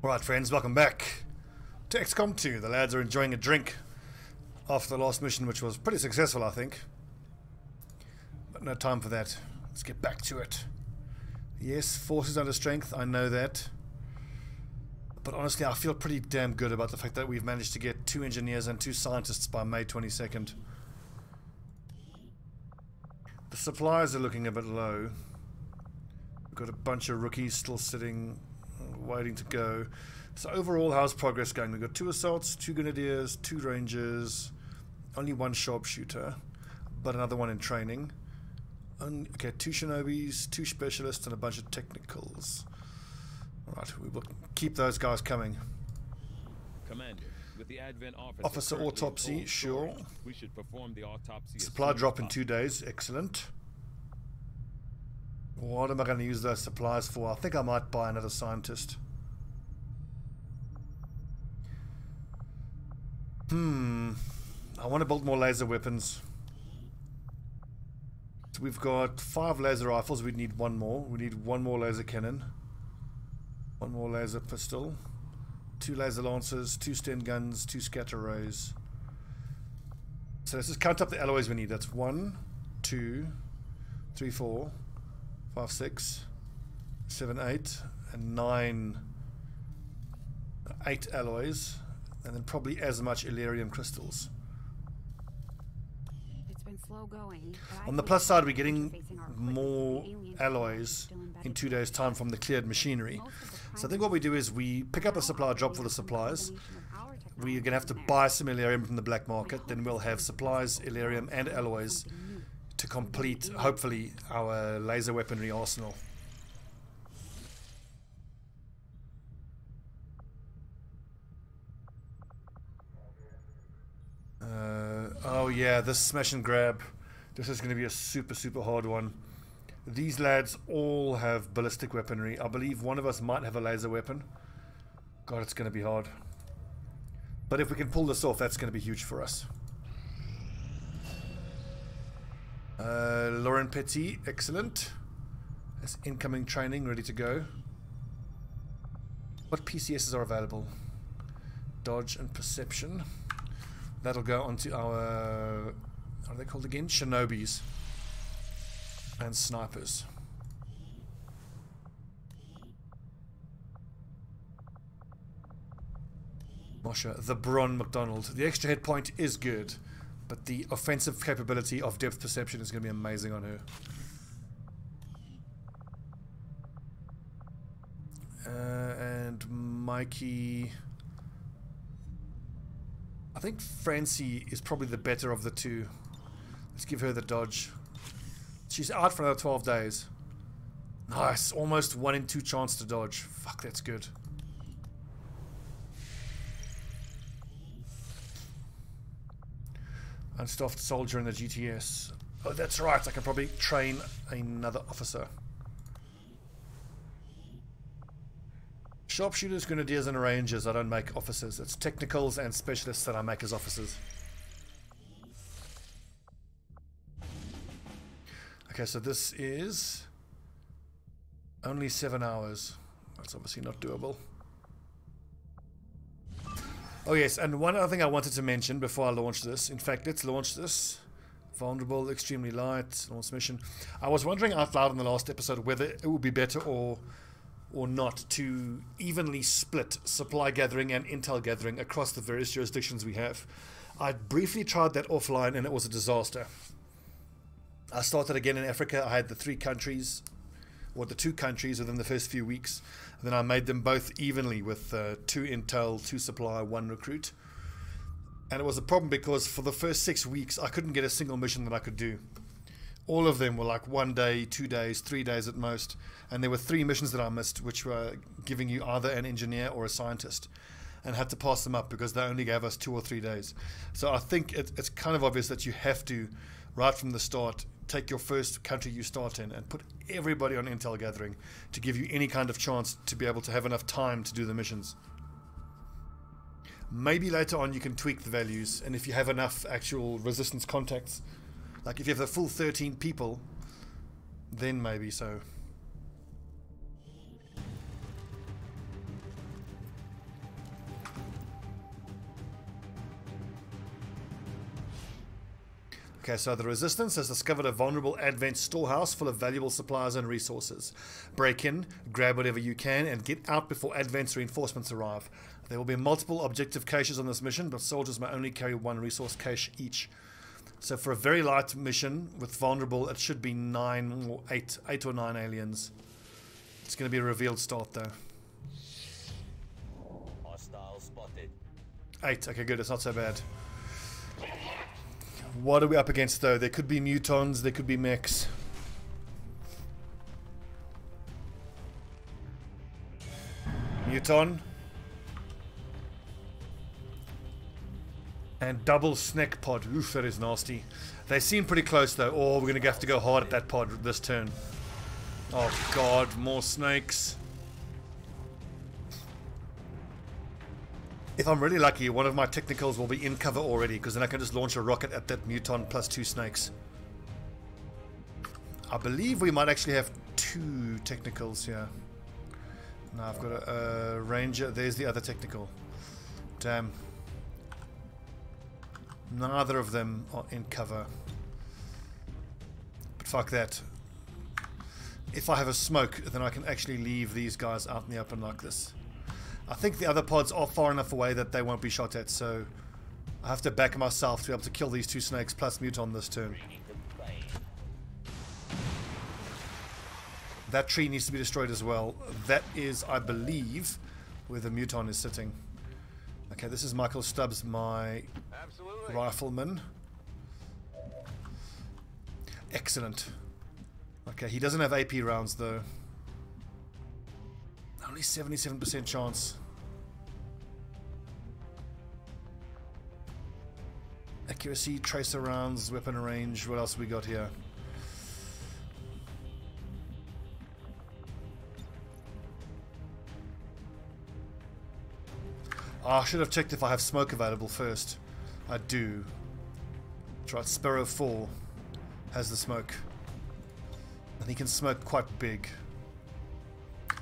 Alright friends, welcome back to XCOM2. The lads are enjoying a drink after the last mission, which was pretty successful, I think. But no time for that. Let's get back to it. Yes, forces under strength, I know that. But honestly, I feel pretty damn good about the fact that we've managed to get 2 engineers and 2 scientists by May 22nd. The supplies are looking a bit low. We've got a bunch of rookies still sitting, waiting to go. So overall, how's progress going? We've got 2 assaults, 2 grenadiers, 2 rangers, only 1 sharpshooter, but another one in training. Okay, 2 shinobis, 2 specialists, and a bunch of technicals. Alright, we will keep those guys coming. Commander, with the advent officer autopsy, sure. We should perform the autopsy. Supply drop in 2 days, excellent. What am I going to use those supplies for? I think I might buy another scientist. I want to build more laser weapons. So we've got 5 laser rifles, we'd need 1 more. We need 1 more laser cannon. 1 more laser pistol. 2 laser lancers, 2 Sten guns, 2 scatter rays. So let's just count up the alloys we need. That's 1, 2, 3, 4, 5, 6, 7, 8, and 9. 8 alloys, and then probably as much Illyrium crystals. It's been slow going. On the plus side, we're getting more alloys in 2 days' time from the cleared machinery. So I think what we do is we pick up a supply drop for the supplies. We're going to have to buy some Illyrium from the black market. Then we'll have supplies, Illyrium, and alloys to complete, hopefully, our laser weaponry arsenal. Oh yeah, this smash and grab. This is going to be a super hard one. These lads all have ballistic weaponry. I believe one of us might have a laser weapon. God, it's going to be hard. But if we can pull this off, that's going to be huge for us. Lauren Petit, excellent. That's incoming training, ready to go. What PCSs are available? Dodge and perception. That'll go onto our, what are they called again? Shinobis and snipers. Moshe, the Bron McDonald. The extra hit point is good, but the offensive capability of depth perception is going to be amazing on her. And Mikey... I think Francie is probably the better of the 2. Let's give her the dodge. She's out for another 12 days. Nice. Almost 1 in 2 chance to dodge. Fuck, that's good. Unstaffed soldier in the GTS. Oh, that's right. I can probably train another officer. Sharpshooters, grenadiers, and rangers I don't make officers. It's technicals and specialists that I make as officers. Okay, so this is only 7 hours. That's obviously not doable. Oh yes, and one other thing I wanted to mention before I launch this. In fact, let's launch this. Vulnerable, extremely light, launch mission. I was wondering out loud in the last episode whether it would be better or not to evenly split supply gathering and intel gathering across the various jurisdictions we have. I briefly tried that offline and it was a disaster. I started again in Africa. I had the 3 countries, or the 2 countries within the first few weeks. And then I made them both evenly with 2 intel, 2 supply, 1 recruit. And it was a problem because for the first 6 weeks I couldn't get a single mission that I could do. All of them were like 1 day, 2 days, 3 days at most. And there were 3 missions that I missed, which were giving you either an engineer or a scientist. And had to pass them up because they only gave us 2 or 3 days. So I think it's kind of obvious that you have to, right from the start, take your first country you start in and put everybody on intel gathering to give you any kind of chance to be able to have enough time to do the missions. Maybe later on you can tweak the values, and if you have enough actual resistance contacts, like if you have the full 13 people, then maybe so. Okay, so the Resistance has discovered a vulnerable Advent storehouse full of valuable supplies and resources. Break in, grab whatever you can, and get out before Advent's reinforcements arrive. There will be multiple objective caches on this mission, but soldiers may only carry one resource cache each. So for a very light mission with vulnerable, it should be 9 or 8 or 9 aliens. It's going to be a revealed start though. Hostile spotted. 8, okay good, it's not so bad. What are we up against though? There could be mutons, there could be mechs. Muton. And double snake pod. Oof, that is nasty. They seem pretty close though. Oh, we're going to have to go hard at that pod this turn. Oh god, more snakes. If I'm really lucky, one of my technicals will be in cover already, because then I can just launch a rocket at that muton plus 2 snakes. I believe we might actually have 2 technicals here. Now I've got a ranger. There's the other technical. Damn. Neither of them are in cover. But fuck that. If I have a smoke, then I can actually leave these guys out in the open like this. I think the other pods are far enough away that they won't be shot at, so I have to back myself to be able to kill these 2 snakes plus muton this turn. That tree needs to be destroyed as well. That is, I believe, where the muton is sitting. Okay, this is Michael Stubbs, my rifleman. Excellent. Okay, he doesn't have AP rounds though. Only 77% chance. Accuracy, tracer rounds, weapon range. What else we got here? Oh, I should have checked if I have smoke available first. I do. That's right, Sparrow 4 has the smoke. And he can smoke quite big.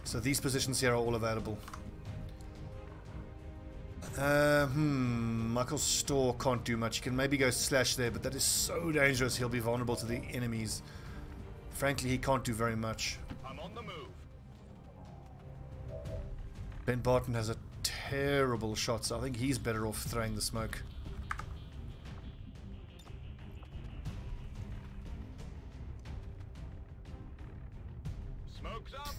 So these positions here are all available. Michael's store can't do much. He can maybe go slash there, but that is so dangerous. He'll be vulnerable to the enemies. Frankly, he can't do very much. I'm on the move. Ben Barton has a terrible shot, so I think he's better off throwing the smoke. Smoke's up.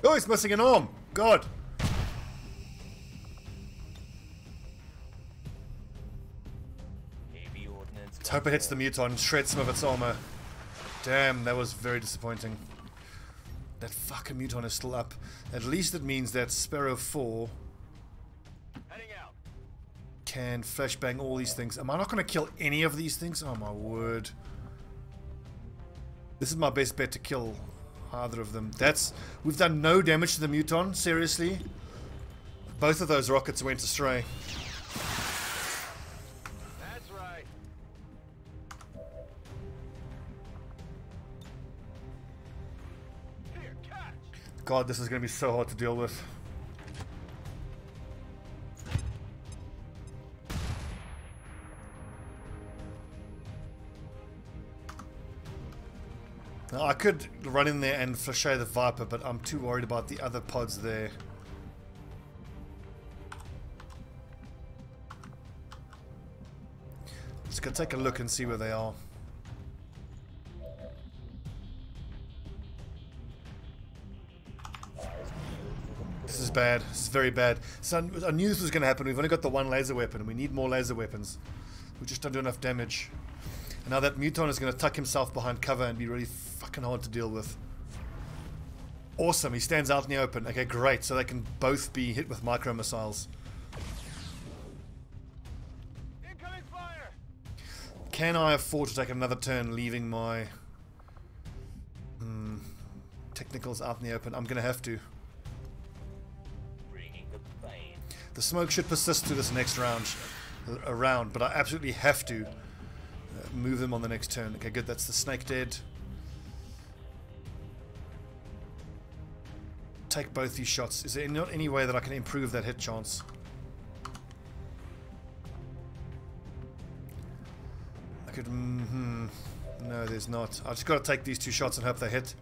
Oh, he's missing an arm! God! Heavy ordnance. Let's hope it hits the muton, shreds some of its armor. Damn, that was very disappointing. That fucking muton is still up. At least it means that Sparrow 4 Heading out. can flashbang all these things. Am I not going to kill any of these things? Oh my word. This is my best bet to kill either of them. We've done no damage to the muton, seriously. Both of those rockets went astray. That's right. Here, catch. God, this is going to be so hard to deal with. Now, I could run in there and flashay the Viper, but I'm too worried about the other pods there. Let's go take a look and see where they are. This is bad. This is very bad. So I knew this was going to happen. We've only got the 1 laser weapon, and we need more laser weapons. We just don't do enough damage. And now that muton is going to tuck himself behind cover and be really fucking hard to deal with. Awesome. He stands out in the open. Okay, great. So they can both be hit with micro missiles. Incoming fire. Can I afford to take another turn leaving my technicals out in the open? I'm going to have to. Bringing the pain. The smoke should persist through this next round, but I absolutely have to move them on the next turn. Okay, good. That's the snake dead. Take both these shots. Is there not any way that I can improve that hit chance? could... No, there's not. I just got to take these 2 shots and hope they hit.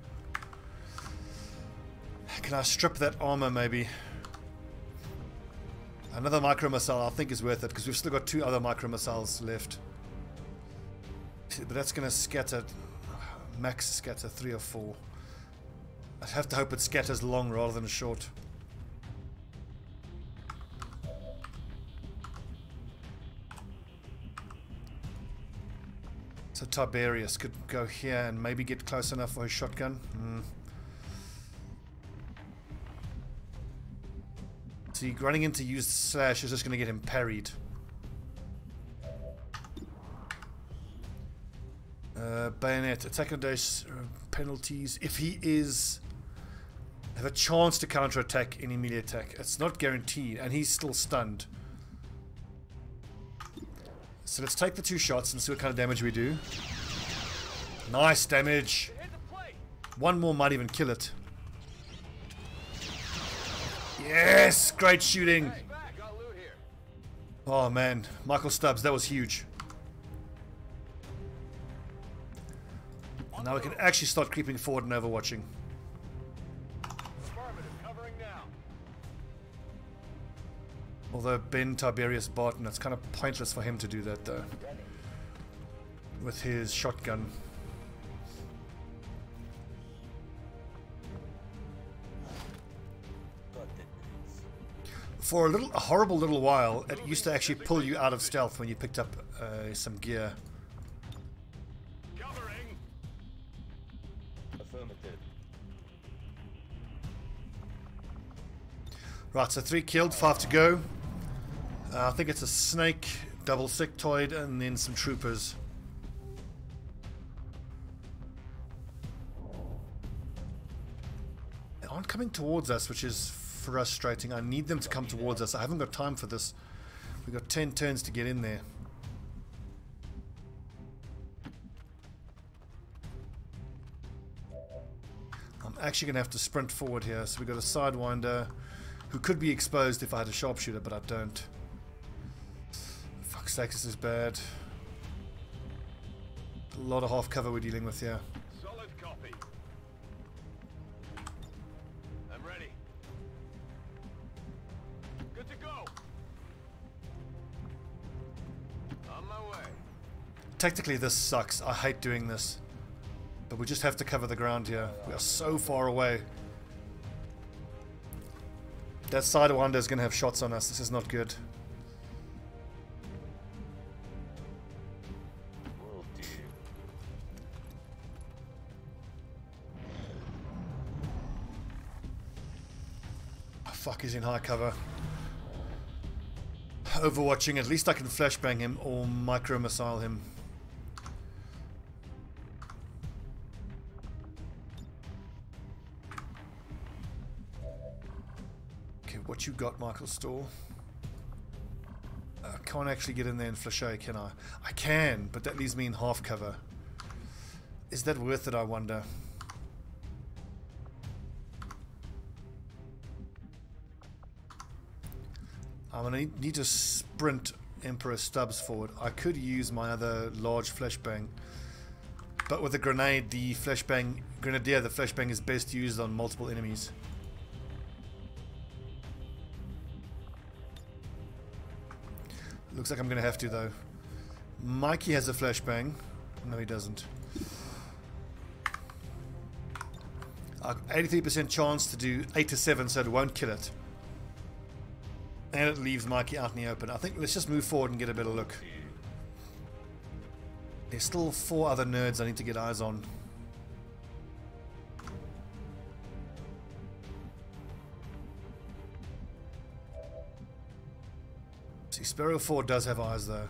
Can I strip that armor, maybe? Another micro missile I think is worth it, because we've still got 2 other micro missiles left. But that's going to scatter... Max scatter 3 or 4. I have to hope it scatters long rather than short. So Tiberius could go here and maybe get close enough for his shotgun. See, running into used slash is just going to get him parried. Bayonet, attack on dash penalties. If he is... have a chance to counter-attack any melee attack. It's not guaranteed, and he's still stunned. So let's take the 2 shots and see what kind of damage we do. Nice damage. One more might even kill it. Yes! Great shooting. Oh man, Michael Stubbs, that was huge. And now we can actually start creeping forward and overwatching. Although Ben Tiberius Barton, it's kind of pointless for him to do that though. With his shotgun. For a horrible little while, it used to actually pull you out of stealth when you picked up some gear. Covering. Affirmative. Right, so 3 killed, 5 to go. I think it's a snake, double sectoid, and then some troopers. They aren't coming towards us, which is frustrating. I need them to come towards us. I haven't got time for this. We've got 10 turns to get in there. I'm actually going to have to sprint forward here. So we've got a Sidewinder who could be exposed if I had a Sharpshooter, but I don't. Fuck's sake, this is bad. A lot of half cover we're dealing with here. Solid copy. I'm ready. Good to go. On my way. Tactically, this sucks. I hate doing this. But we just have to cover the ground here. We are so far away. That Sidewinder is going to have shots on us. This is not good. Oh, fuck, he's in high cover. Overwatching. At least I can flashbang him or micro missile him. What you got, Michael Storr? I can't actually get in there and flashay, can I? I can, but that leaves me in half cover. Is that worth it, I wonder? I'm going to need to sprint Emperor Stubbs forward. I could use my other large flashbang. But with a grenade, the flashbang... Grenadier, the flashbang is best used on multiple enemies. Looks like I'm going to have to, though. Mikey has a flashbang. No, he doesn't. 83% chance to do 8 to 7, so it won't kill it. And it leaves Mikey out in the open. I think let's just move forward and get a better look. There's still 4 other nerds I need to get eyes on. See, Sparrow 4 does have eyes, though.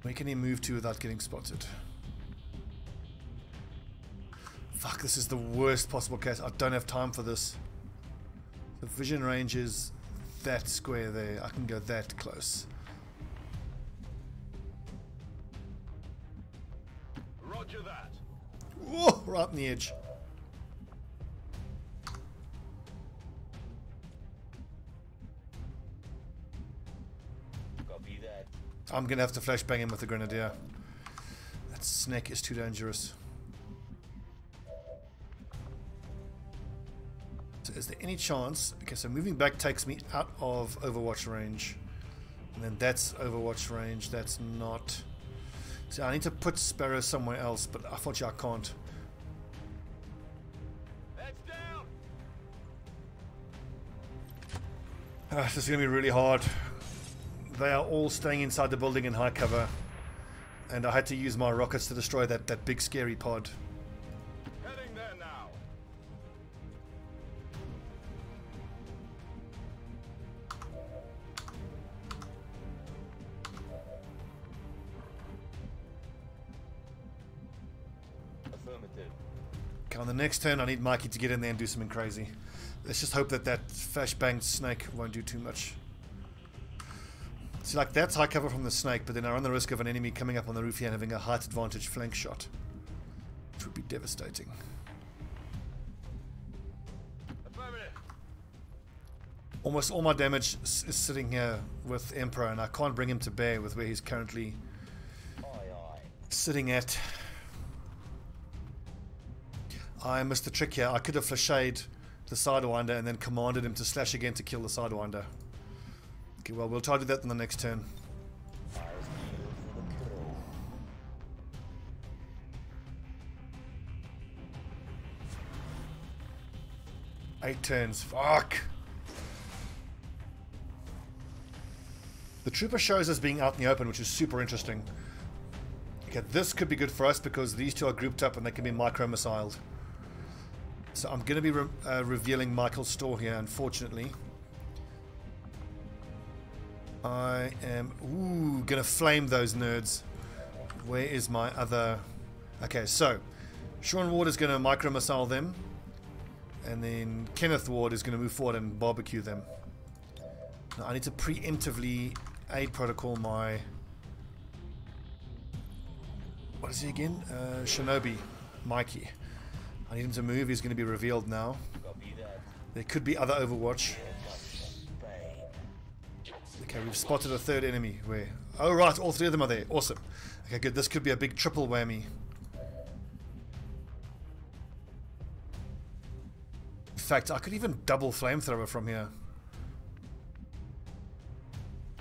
Where can he move to without getting spotted? Fuck, this is the worst possible case. I don't have time for this. The vision range is that square there. I can go that close. Roger that. Whoa, right on the edge. I'm going to have to flashbang him with the Grenadier. That snake is too dangerous. So is there any chance... Okay, so moving back takes me out of Overwatch range. And then that's Overwatch range. That's not... So I need to put Sparrow somewhere else, but unfortunately I can't. Heads down. This is going to be really hard. They are all staying inside the building in high cover. And I had to use my rockets to destroy that big scary pod. Heading there now. Affirmative. Okay, on the next turn I need Mikey to get in there and do something crazy. Let's just hope that flashbang snake won't do too much. See, like, that's high cover from the snake, but then I run the risk of an enemy coming up on the roof here and having a height advantage flank shot, which would be devastating. Affirmative. Almost all my damage is sitting here with Emperor, and I can't bring him to bear with where he's currently sitting at. I missed the trick here. I could have flashed the Sidewinder and then commanded him to slash again to kill the Sidewinder. Okay, well, we'll try to do that in the next turn. 8 turns. Fuck! The Trooper shows us being out in the open, which is super interesting. Okay, this could be good for us because these two are grouped up and they can be micro-missiled. So I'm going to be revealing Michael's store here, unfortunately. I am going to flame those nerds. Where is my other... Okay, so Sean Ward is going to micro-missile them. And then Kenneth Ward is going to move forward and barbecue them. Now I need to preemptively aid protocol my... What is he again? Shinobi. Mikey. I need him to move. He's going to be revealed now. There could be other Overwatch. Okay, we've spotted a third enemy. Where? Oh, right. All 3 of them are there. Awesome. Okay, good. This could be a big triple whammy. In fact, I could even double flamethrower from here.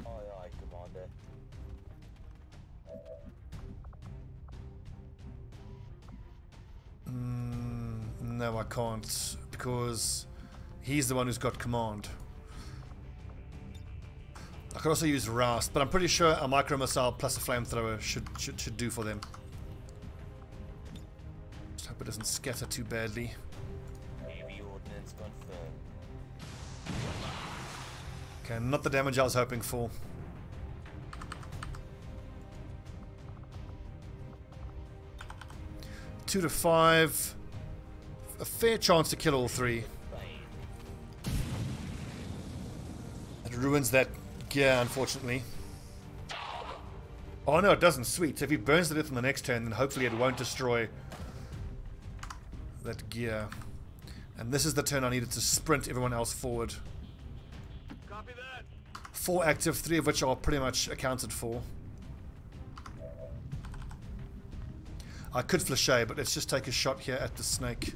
Aye, aye, Commander. No, I can't. Because he's the one who's got command. I could also use Roust, but I'm pretty sure a micro missile plus a flamethrower should do for them. Just hope it doesn't scatter too badly. Heavy ordnance confirmed. Okay, not the damage I was hoping for. Two to 5. A fair chance to kill all 3. It ruins that gear, unfortunately. Oh no, it doesn't. Sweet. So if he burns to death on the next turn, then hopefully it won't destroy that gear. And this is the turn I needed to sprint everyone else forward. Copy that. 4 active, 3 of which are pretty much accounted for. I could flèche, but let's just take a shot here at the snake.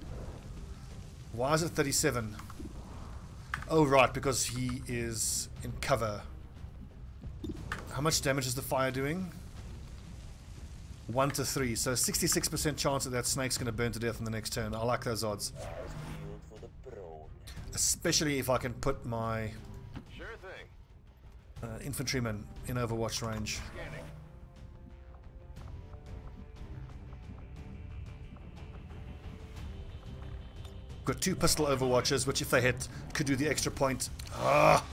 Why is it 37? Oh right, because he is in cover. How much damage is the fire doing? 1 to 3, so 66% chance that snake's going to burn to death in the next turn. I like those odds. Especially if I can put my Sure thing. infantryman in Overwatch range. Scanning. Got 2 pistol Overwatchers, which if they hit, could do the extra point. Ah!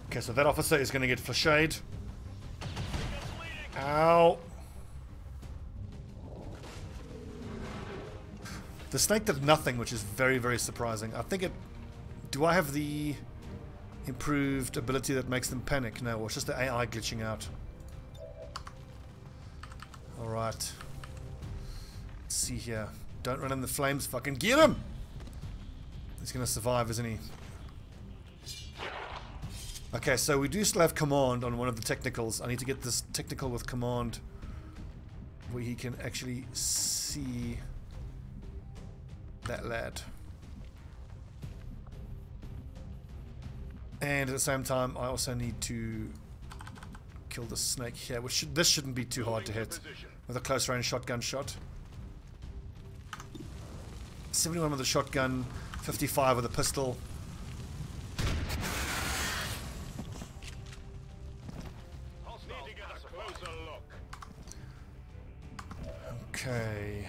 Okay, so that officer is going to get flashade. Ow! The snake did nothing, which is very, very surprising. I think it... Do I have the improved ability that makes them panic? No, or it's just the AI glitching out. Alright. Let's see here. Don't run in the flames. Fucking get him! He's going to survive, isn't he? Okay, so we do still have command on one of the technicals. I need to get this technical with command where he can actually see that lad. And at the same time, I also need to kill the snake here, which this shouldn't be too hard to hit with a close range shotgun shot. 71 with a shotgun, 55 with a pistol. Okay.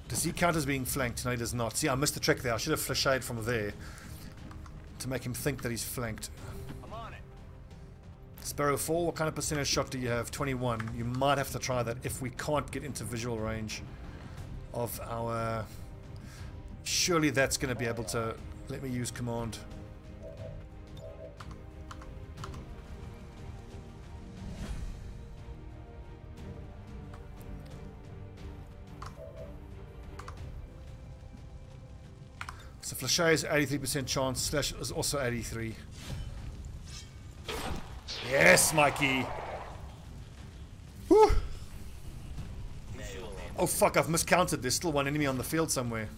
Does he count as being flanked? No, he does not. See, I missed the trick there. I should have flashed from there to make him think that he's flanked. I'm on it. Sparrow 4, what kind of percentage shot do you have? 21. You might have to try that if we can't get into visual range of our... Surely that's going to be able to let me use command. So Flashay is 83% chance, Slash is also 83. Yes, Mikey! Woo! Oh fuck, I've miscounted. There's still one enemy on the field somewhere.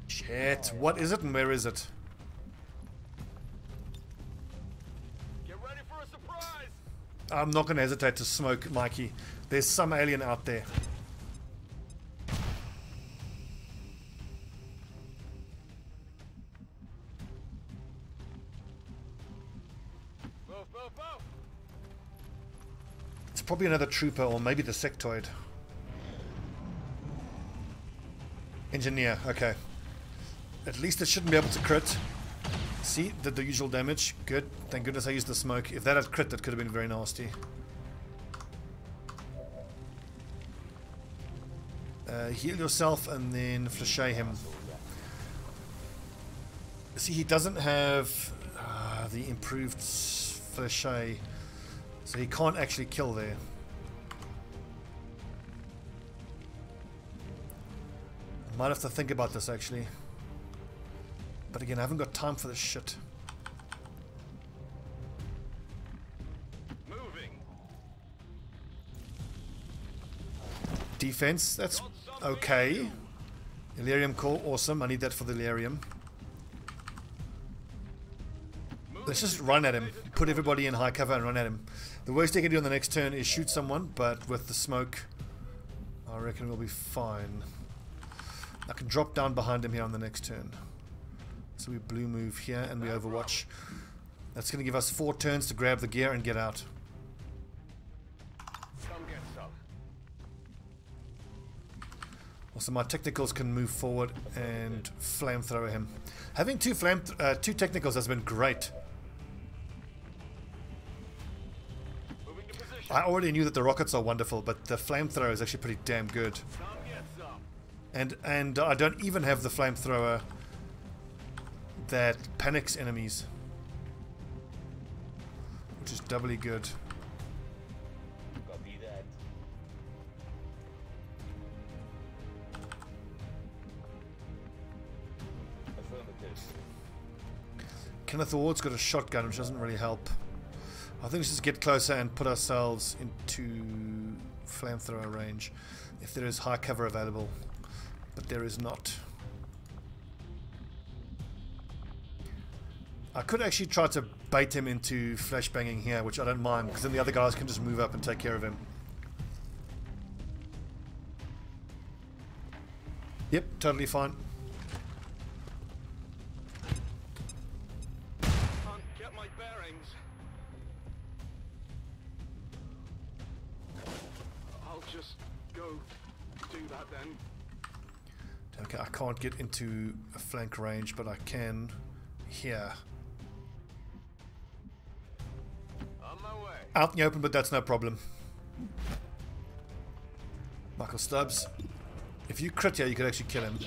Shit, what is it and where is it? Get ready for a surprise. I'm not going to hesitate to smoke, Mikey. There's some alien out there. It's probably another trooper or maybe the sectoid. Engineer, okay. At least it shouldn't be able to crit. See, did the usual damage. Good. Thank goodness I used the smoke. If that had crit, that could have been very nasty. Heal yourself and then flashay him. See, he doesn't have the improved flashay, so he can't actually kill there. I might have to think about this actually. But again, I haven't got time for this shit. Moving. Defense, that's okay. Illyrium core, awesome. I need that for the Illyrium. Let's just run at him. Put everybody in high cover and run at him. The worst they can do on the next turn is shoot someone, but with the smoke, I reckon we'll be fine. I can drop down behind him here on the next turn. So we blue move here and we overwatch. That's going to give us 4 turns to grab the gear and get out. Come get some. Also, my technicals can move forward and flamethrower him. Having two technicals has been great. Moving to position. I already knew that the rockets are wonderful, but the flamethrower is actually pretty damn good. Come get some. And I don't even have the flamethrower that panics enemies, which is doubly good. Copy that. Affirmative. Kenneth Ward's got a shotgun, which doesn't really help. I think we should just get closer and put ourselves into flamethrower range if there is high cover available, but there is not. I could actually try to bait him into flashbanging here, which I don't mind, because then the other guys can just move up and take care of him. Yep, totally fine. Can't get my bearings. I'll just go do that then. Okay, I can't get into a flank range, but I can here. On my way. Out in the open, but that's no problem. Michael Stubbs. If you crit here, you could actually kill him.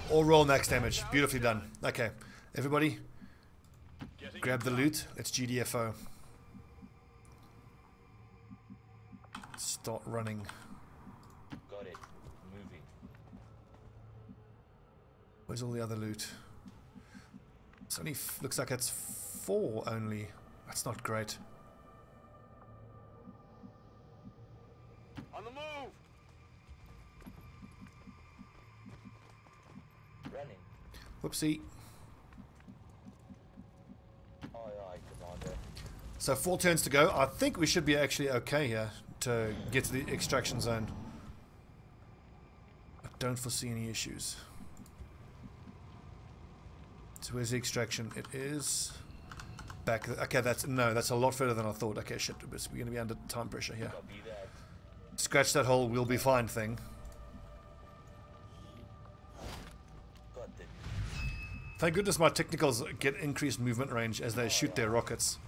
Or roll max damage. Beautifully done. Okay, everybody. Grab the loot. Let's GDFO. Start running. Got it. Moving. Where's all the other loot? It's only looks like it's 4 only. That's not great. On the move! Running. Whoopsie. Aye, aye, Commander. So 4 turns to go. I think we should be actually okay here to get to the extraction zone. I don't foresee any issues. So where's the extraction? It is back. Okay, that's a lot further than I thought. Okay, shit, we're going to be under time pressure here. Copy that. Scratch that hole, we'll be fine thing. Got it. Thank goodness my technicals get increased movement range as they shoot their rockets.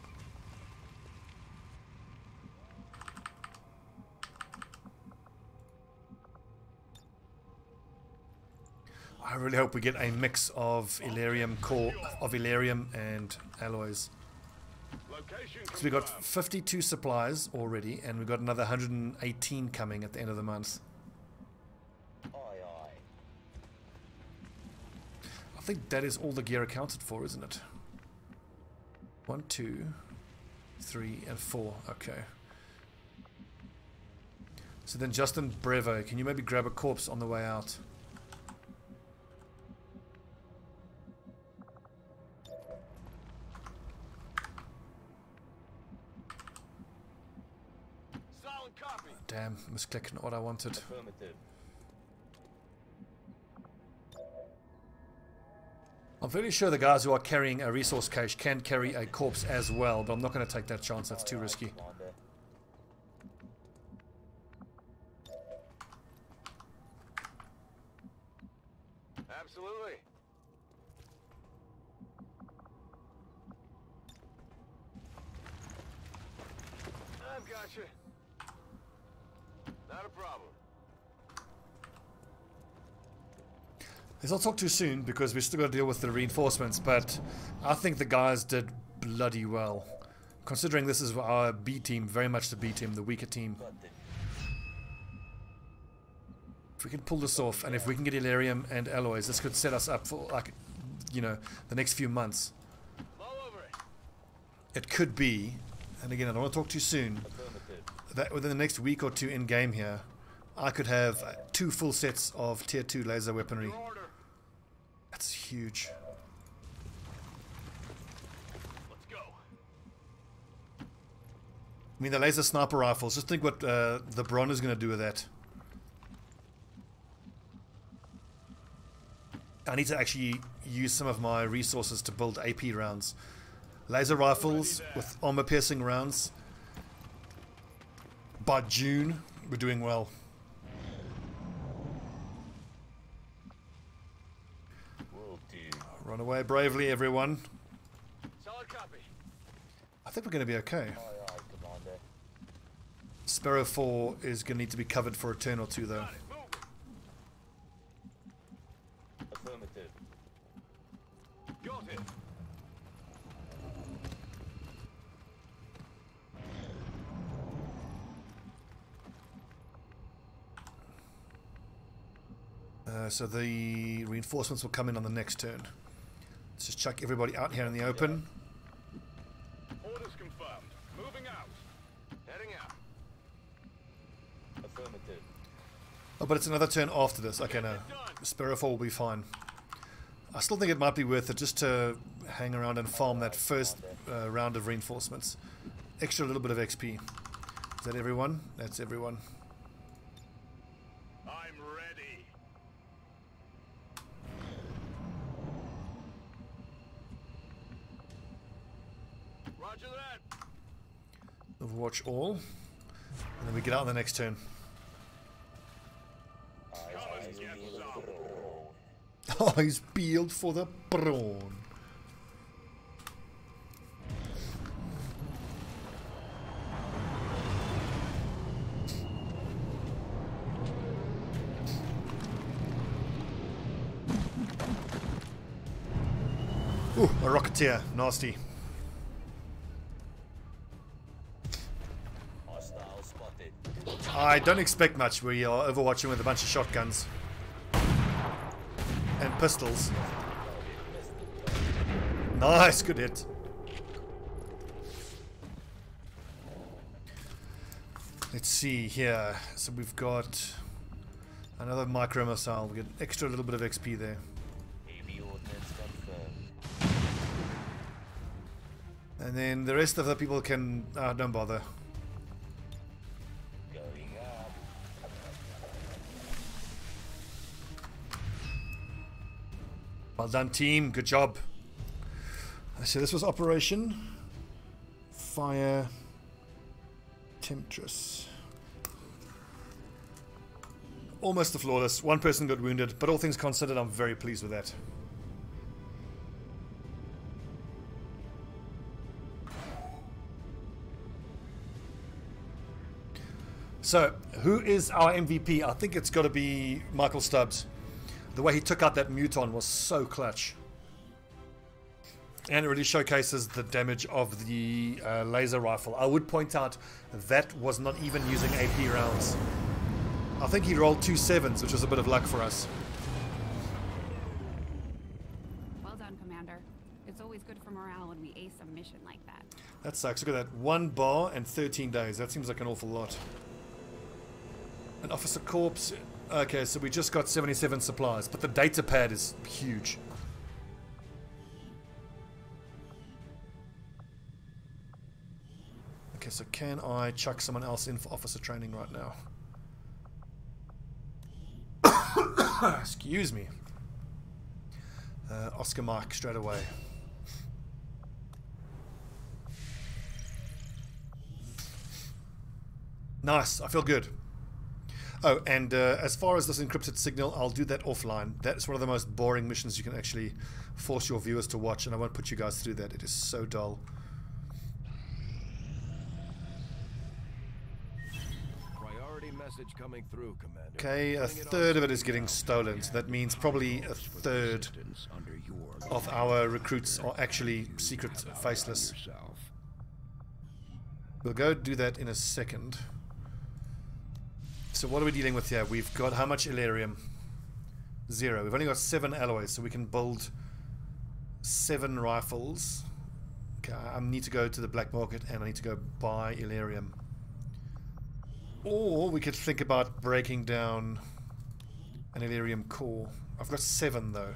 I really hope we get a mix of Elerium and alloys. Location So we got 52 supplies already, and we've got another 118 coming at the end of the month. Aye, aye. I think that is all the gear accounted for, isn't it? 1, 2, 3, and 4. Okay. So then, Justin Brevo, can you maybe grab a corpse on the way out? Solid copy. Damn, misclicked, not what I wanted. Affirmative. I'm fairly sure the guys who are carrying a resource cache can carry a corpse as well, but I'm not going to take that chance, that's too risky. Commander. Absolutely. I've got you. Not a problem. Let's not talk too soon because we've still got to deal with the reinforcements, but I think the guys did bloody well. Considering this is our B team, very much the B team, the weaker team. Got it. If we can pull this off, and if we can get Elerium and alloys, this could set us up for, like, you know, the next few months. All over it. It could be, and again, I don't want to talk too soon, Affirmative. that within the next week or two in game here, I could have 2 full sets of tier 2 laser weaponry. Your order. That's huge. Let's go. I mean, the laser sniper rifles, just think what the Bron is going to do with that. I need to actually use some of my resources to build AP rounds. Laser rifles with armor piercing rounds. By June, we're doing well. Will do. Run away bravely, everyone. Solid copy. I think we're going to be okay. Aye, aye, Commander. Sparrow 4 is going to need to be covered for a turn or two, though. Got it. Move it. Affirmative. Got it. So the reinforcements will come in on the next turn. Let's just chuck everybody out here in the open. Orders confirmed. Moving out. Heading out. Affirmative. Oh, but it's another turn after this. Okay, no. Sparrow 4 will be fine. I still think it might be worth it just to hang around and farm that first round of reinforcements. Extra little bit of XP. Is that everyone? That's everyone. I'm ready. Roger that. Overwatch all. And then we get out on the next turn. Aye, Come aye, and get will some. do. Oh, he's peeled for the prawn. Ooh, a rocketeer. Nasty. I don't expect much. We are overwatching with a bunch of shotguns and pistols. Nice, good hit. Let's see here. So we've got another micro missile. We get an extra little bit of XP there. Heavy ordnance confirmed. And then the rest of the people can... don't bother. Going up. Well done, team. Good job. So this was Operation Fire Temptress. Almost a flawless. One person got wounded, but all things considered, I'm very pleased with that. So, who is our MVP? I think it's got to be Michael Stubbs. The way he took out that muton was so clutch. And it really showcases the damage of the laser rifle. I would point out that was not even using AP rounds. I think he rolled 2 7s, which was a bit of luck for us. Well done, Commander. It's always good for morale when we ace a mission like that. That sucks. Look at that. 1 bar and 13 days. That seems like an awful lot. An officer corpse. Okay, so we just got 77 supplies, but the data pad is huge. Okay, so can I chuck someone else in for officer training right now? Excuse me. Oscar Mike straight away. Nice, I feel good. Oh, and as far as this encrypted signal, I'll do that offline. That's one of the most boring missions you can actually force your viewers to watch, and I won't put you guys through that. It is so dull. Message coming through, Commander. Okay, a third of it is getting stolen, so that means probably a third of our recruits are actually secret faceless. We'll go do that in a second. So what are we dealing with here? We've got how much Illyrium? 0. We've only got 7 alloys, so we can build 7 rifles. Okay, I need to go to the black market and I need to go buy Illyrium. Or we could think about breaking down an Illyrium core. I've got 7 though,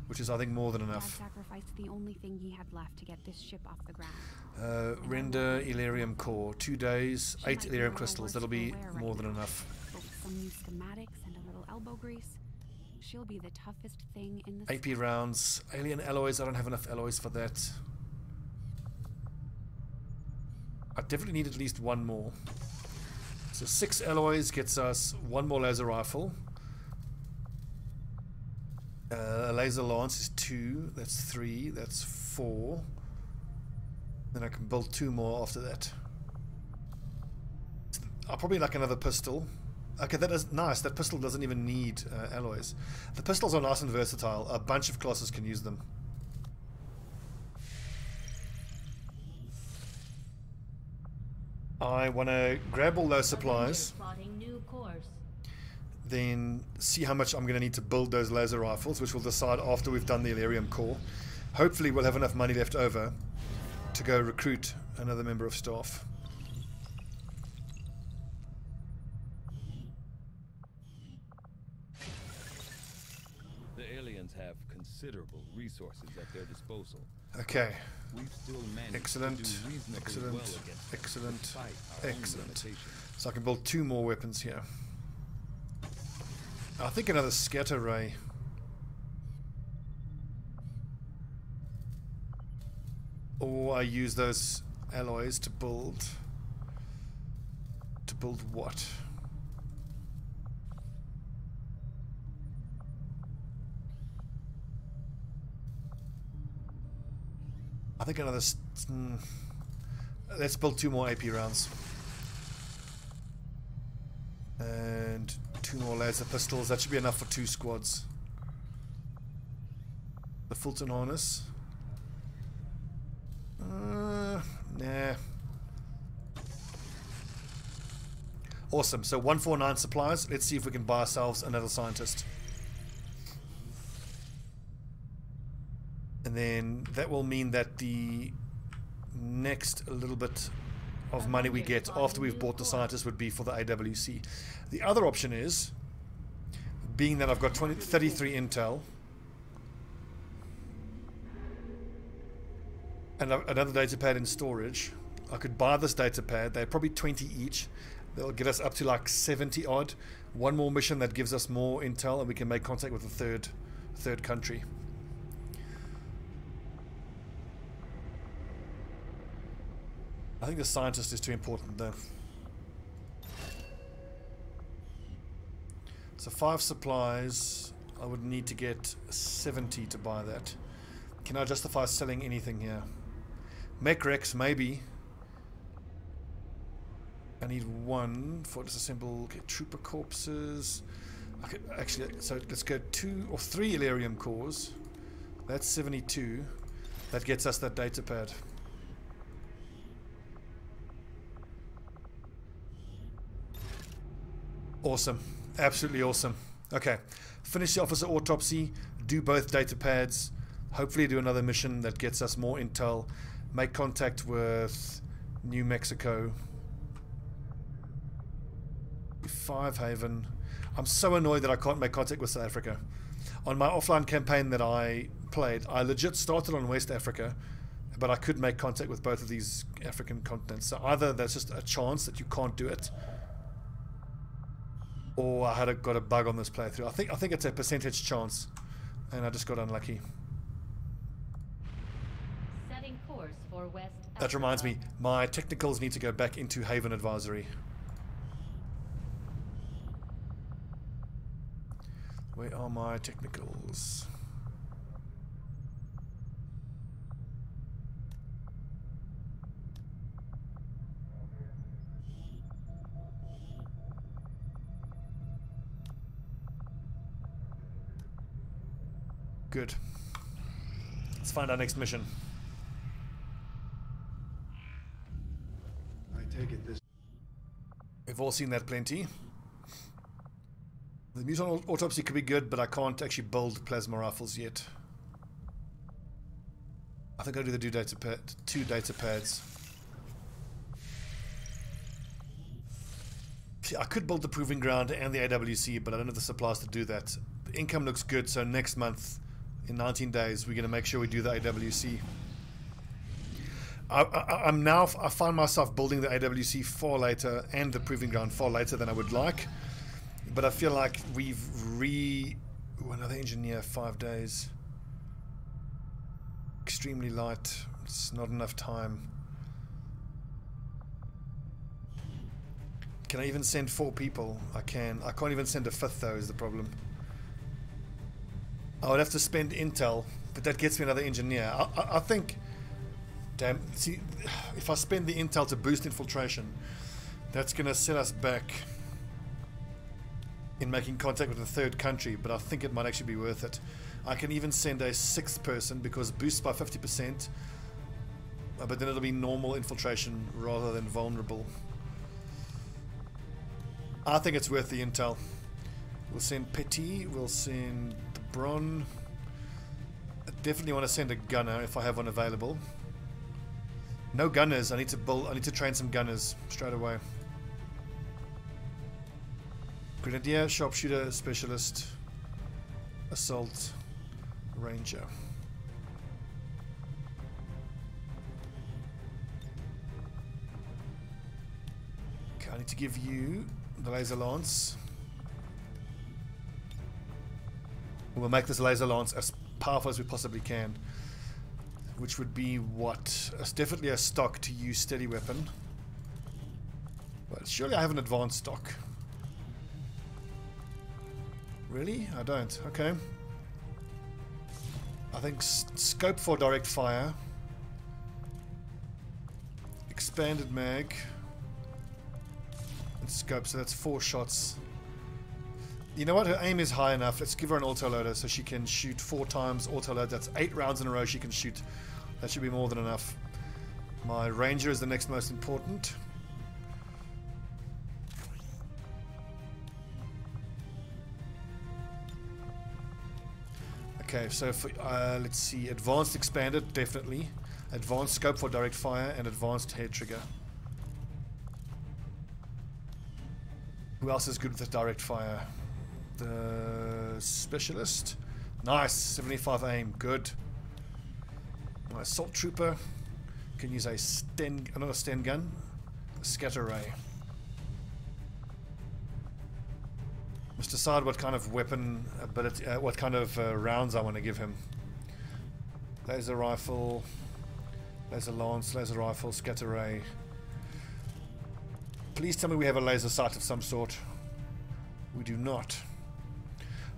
which is I think more than enough. Dad sacrificed the only thing he had left to get this ship off the ground. Render Illyrium core. 2 days, 8 Illyrium crystals. That'll be more than enough. But with some new schematics and a little elbow grease, she'll be the toughest thing in the AP rounds, alien alloys. I don't have enough alloys for that. I definitely need at least 1 more. So 6 alloys gets us 1 more laser rifle. A laser lance is 2. That's 3. That's 4. Then I can build 2 more after that. I'll probably like another pistol. Okay, that is nice. That pistol doesn't even need alloys. The pistols are nice and versatile. A bunch of classes can use them. I want to grab all those supplies, then see how much I'm going to need to build those laser rifles, which we'll decide after we've done the Illyrium core. Hopefully we'll have enough money left over to go recruit another member of staff. The aliens have considerable resources at their disposal. Okay. We've still managed Excellent, to do reasonably excellent, well against them, excellent, despite our own excellent. limitations. So I can build 2 more weapons here. I think another scatter ray. Or I use those alloys to build... To build what? I think another... let's build 2 more AP rounds. And 2 more laser pistols. That should be enough for 2 squads. The Fulton harness. Nah. Awesome. So 149 supplies. Let's see if we can buy ourselves another scientist. And then that will mean that the next little bit of money we get after we've bought the scientist would be for the AWC. The other option is, being that I've got 33 intel and another data pad in storage, I could buy this data pad. They're probably 20 each. They'll get us up to like 70 odd. One more mission that gives us more intel, and we can make contact with the third country. I think the scientist is too important though. So 5 supplies. I would need to get 70 to buy that. Can I justify selling anything here? Mech Rex, maybe. I need 1 for disassemble. Okay, trooper corpses. I could actually, so let's go 2 or 3 Illyrium cores. That's 72. That gets us that data pad. Awesome. Absolutely awesome. Okay. Finish the officer autopsy. Do both data pads. Hopefully do another mission that gets us more intel. Make contact with New Mexico. 5 Haven. I'm so annoyed that I can't make contact with South Africa. On my offline campaign that I played, I legit started on West Africa, but I could make contact with both of these African continents. So either there's just a chance that you can't do it, or I got a bug on this playthrough. I think it's a percentage chance, and I just got unlucky. Setting course for West Africa. That reminds me, my technicals need to go back into Haven Advisory. Where are my technicals? Good. Let's find our next mission. I take it this. We've all seen that plenty. The mutant autopsy could be good, but I can't actually build plasma rifles yet. I think I'll do the 2 data pads. See, I could build the Proving Ground and the AWC, but I don't have the supplies to do that. The income looks good, so next month, in 19 days, we're going to make sure we do the AWC. I find myself building the AWC far later and the Proving Ground far later than I would like. But I feel like we've another engineer, 5 days. Extremely light. It's not enough time. Can I even send 4 people? I can. I can't even send a 5th though, is the problem. I would have to spend intel, but that gets me another engineer. I think, damn, see, if I spend the intel to boost infiltration, that's going to set us back in making contact with a third country, but I think it might actually be worth it. I can even send a 6th person because boosts by 50%, but then it'll be normal infiltration rather than vulnerable. I think it's worth the intel. We'll send Petit, we'll send the Bron. I definitely want to send a gunner if I have one available. No gunners. I need to train some gunners straight away. Grenadier, Sharpshooter, Specialist, Assault, Ranger. Okay, I need to give you the Laser Lance. We'll make this Laser Lance as powerful as we possibly can. Which would be what? It's definitely a stock to use steady weapon. But surely I have an advanced stock. Really? I don't. Okay. I think scope for direct fire. Expanded mag. And scope, so that's 4 shots. You know what? Her aim is high enough. Let's give her an autoloader so she can shoot 4 times autoload. That's 8 rounds in a row she can shoot. That should be more than enough. My ranger is the next most important. Okay, so for, let's see. Advanced expanded, definitely. Advanced scope for direct fire and advanced hair trigger. Who else is good with the direct fire? The specialist. Nice, 75 aim, good. My assault trooper can use a Sten, not a Sten gun, a scatter ray. Must decide what kind of weapon ability, what kind of rounds I want to give him. Laser rifle, laser lance, laser rifle, scatter ray. Please tell me we have a laser sight of some sort. We do not.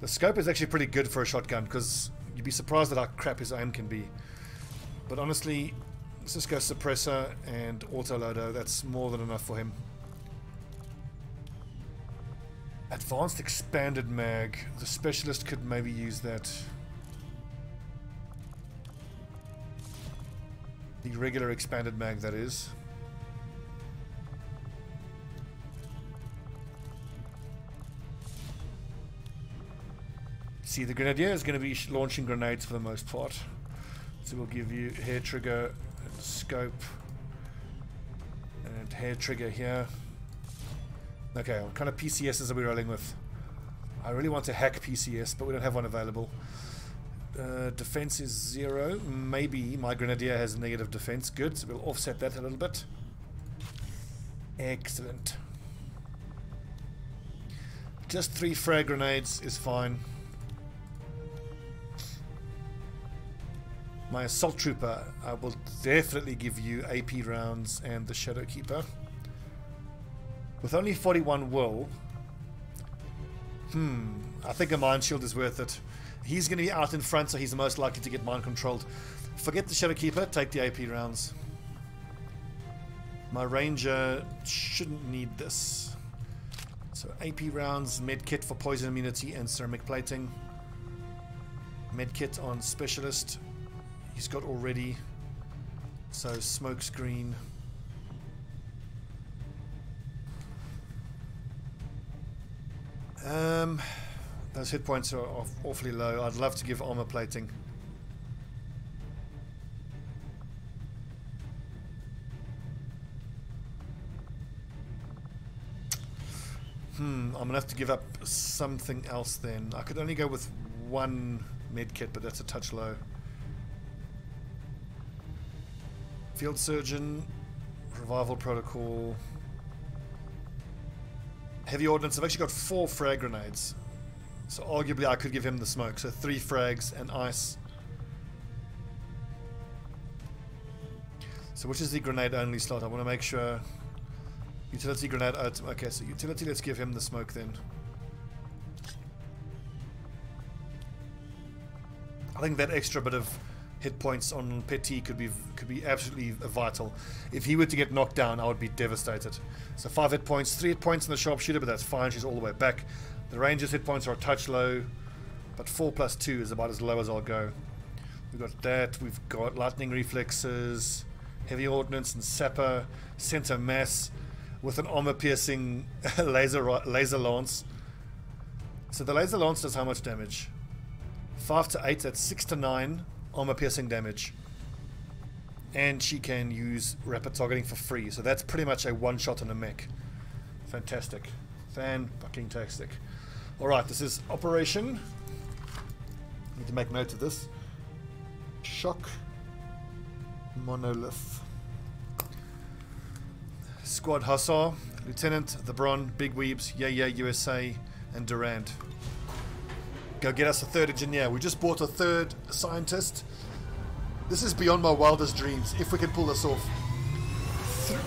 The scope is actually pretty good for a shotgun because you'd be surprised at how crap his aim can be. But honestly, let's just go suppressor and autoloader. That's more than enough for him. Advanced expanded mag. The specialist could maybe use that. The regular expanded mag, that is. See, the Grenadier is going to be launching grenades for the most part. So we'll give you hair trigger and scope and hair trigger here. Okay, what kind of PCSs are we rolling with? I really want to hack PCS, but we don't have one available. Defense is 0. Maybe my Grenadier has negative defense. Good, so we'll offset that a little bit. Excellent. Just 3 frag grenades is fine. My assault trooper, I will definitely give you AP rounds and the Shadow Keeper. With only 41 will, I think a Mind Shield is worth it. He's going to be out in front, so he's the most likely to get mind controlled. Forget the Shadow Keeper, take the AP rounds. My Ranger shouldn't need this. So AP rounds, medkit for poison immunity and ceramic plating. Medkit on Specialist. He's got already. So smoke screen. Those hit points are awfully low. I'd love to give armor plating. I'm gonna have to give up something else then. I could only go with 1 medkit, but that's a touch low. Field surgeon, revival protocol. Heavy ordnance. I've actually got 4 frag grenades. So arguably I could give him the smoke. So 3 frags and ice. So which is the grenade only slot? I want to make sure. Utility grenade. Okay, so utility, let's give him the smoke then. I think that extra bit of hit points on Petit could be absolutely vital. If he were to get knocked down, I would be devastated. So 5 hit points, 3 hit points in the Sharpshooter, but that's fine. She's all the way back. The Ranger's hit points are a touch low, but 4 plus 2 is about as low as I'll go. We've got that. We've got lightning reflexes, heavy ordnance and sapper, center mass with an armor-piercing laser lance. So the laser lance does how much damage? 5 to 8. That's 6 to 9 armor-piercing damage. And she can use rapid targeting for free. So that's pretty much a one-shot on a mech. Fantastic. Fan-fucking-tastic. Alright, this is Operation. Need to make note of this. Shock Monolith. Squad Hussar, Lieutenant, The Bron, Big Weebs, Yeah USA, and Durand. Go get us a 3rd engineer. We just bought a 3rd scientist. This is beyond my wildest dreams, if we can pull this off.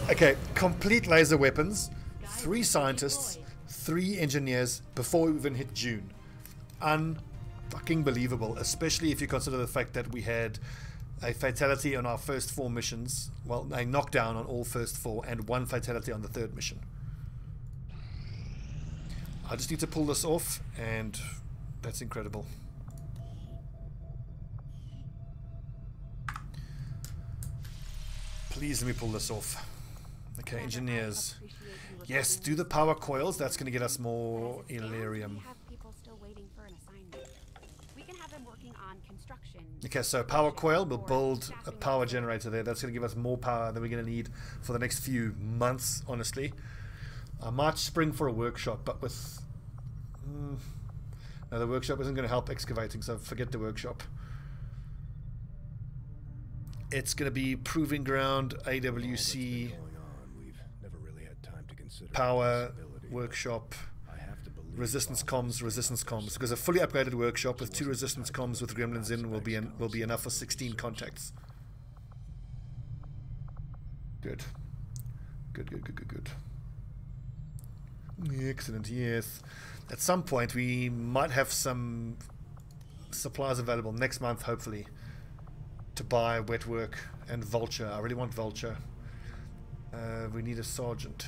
Okay, complete laser weapons, 3 scientists, 3 engineers before we even hit June. Unfucking believable, especially if you consider the fact that we had a fatality on our first 4 missions. Well, a knockdown on all first 4 and 1 fatality on the 3rd mission. I just need to pull this off, and that's incredible. Please let me pull this off. Okay, engineers. Yes, do the power coils. That's going to get us more Illyrium. We have people still waiting for an assignment. We can have them working working on construction. Okay, so power coil, we'll build a power generator there. That's going to give us more power than we're going to need for the next few months, honestly. I might spring for a workshop, but with... no, the workshop isn't going to help excavating, so forget the workshop. It's going to be proving ground, AWC, power, workshop, resistance comms, because a fully upgraded workshop with 2 resistance comms with gremlins in will be enough for 16 contacts. Good. Good. Excellent, yes. At some point we might have some supplies available next month, hopefully, to buy wet work and vulture. I really want vulture. We need a sergeant.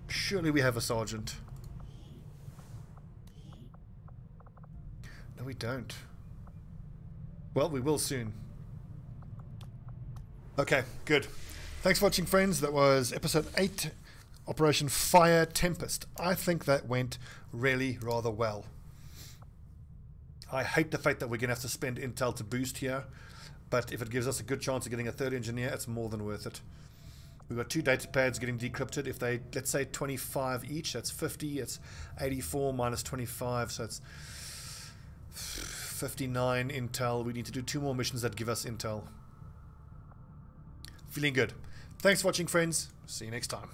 Surely we have a sergeant. No, we don't. Well, we will soon. Okay, good. Thanks for watching, friends. That was episode 8, Operation Fire Tempest. I think that went really rather well. I hate the fact that we're going to have to spend intel to boost here, but if it gives us a good chance of getting a 3rd engineer, it's more than worth it. We've got 2 data pads getting decrypted. If they, let's say 25 each, that's 50. It's 84 minus 25, so it's 59 intel. We need to do 2 more missions that give us intel. Feeling good. Thanks for watching, friends. See you next time.